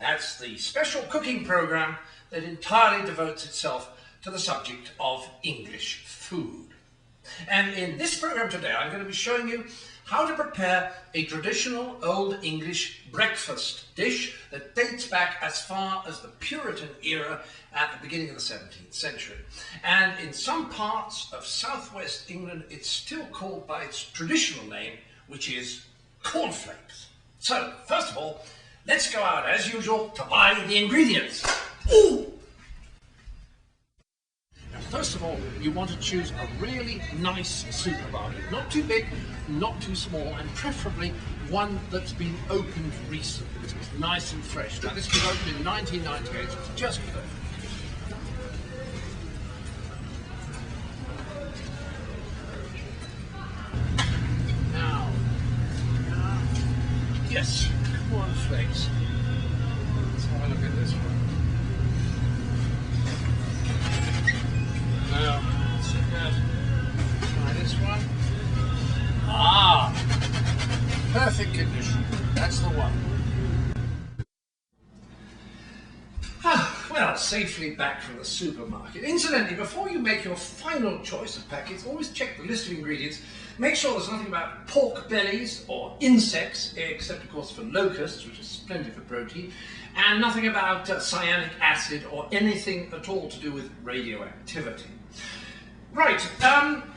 That's the special cooking program that entirely devotes itself to the subject of English food. And in this program today, I'm going to be showing you how to prepare a traditional Old English breakfast dish that dates back as far as the Puritan era at the beginning of the 17th century. And in some parts of southwest England, it's still called by its traditional name, which is cornflakes. So, first of all, let's go out as usual to buy the ingredients. Ooh! First of all, you want to choose a really nice supermarket. Not too big, not too small, and preferably one that's been opened recently. It's nice and fresh. Now, this was opened in 1998, so it's just perfect. Now, yes, cornflakes. Let's have a look at this one. Now, let's try this one. Ah, perfect condition. That's the one. Well, safely back from the supermarket. Incidentally, before you make your final choice of packets, always check the list of ingredients. Make sure there's nothing about pork bellies or insects, except of course for locusts, which is splendid for protein, and nothing about cyanic acid or anything at all to do with radioactivity. Right,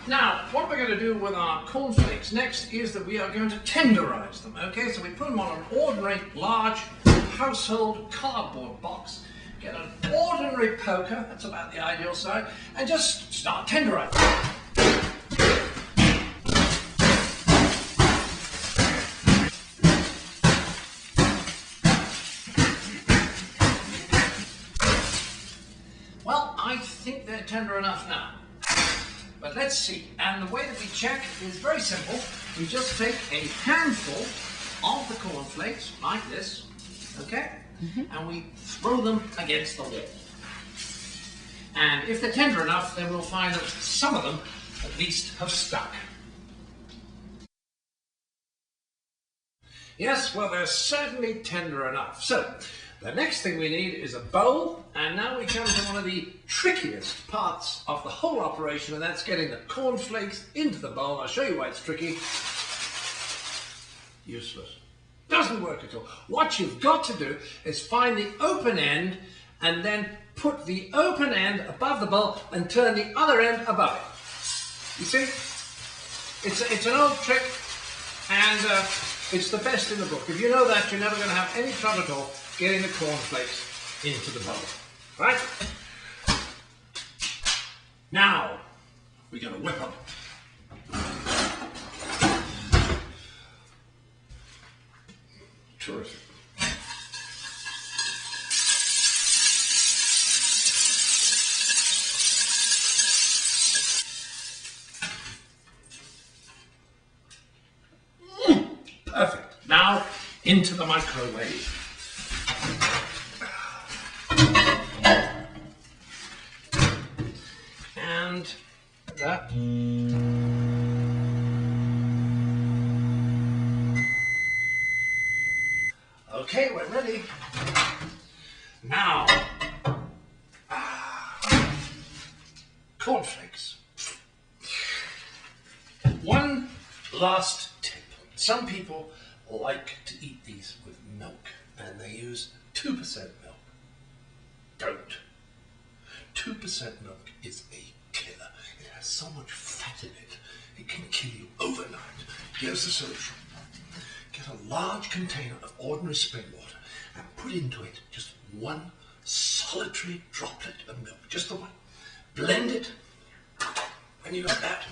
now what we're going to do with our cornflakes next is that we are going to tenderize them, okay? So we put them on an ordinary large household cardboard box, get an ordinary poker, that's about the ideal size, and just start tenderizing. Well, I think they're tender enough now. But let's see, and the way that we check is very simple. We just take a handful of the cornflakes, like this, okay? And we throw them against the wall. And if they're tender enough, then we'll find that some of them at least have stuck. Yes, well, they're certainly tender enough. So, the next thing we need is a bowl, and now we come to one of the trickiest parts of the whole operation, and that's getting the cornflakes into the bowl. I'll show you why it's tricky. Useless. Doesn't work at all. What you've got to do is find the open end, and then put the open end above the bowl and turn the other end above it. You see? It's an old trick, and it's the best in the book. If you know that, you're never going to have any trouble at all getting the cornflakes into the bowl. Right? Now, we're going to whip them. Terrific. Perfect. Now, into the microwave. And that. Okay, we're ready. Now, cornflakes. One last tip. Some people like to eat these with milk, and they use 2% milk. Don't. 2% milk is a killer. It has so much fat in it, it can kill you overnight. Here's the solution. Get a large container of ordinary spring water and put into it just one solitary droplet of milk, just the one. Blend it. When you got that,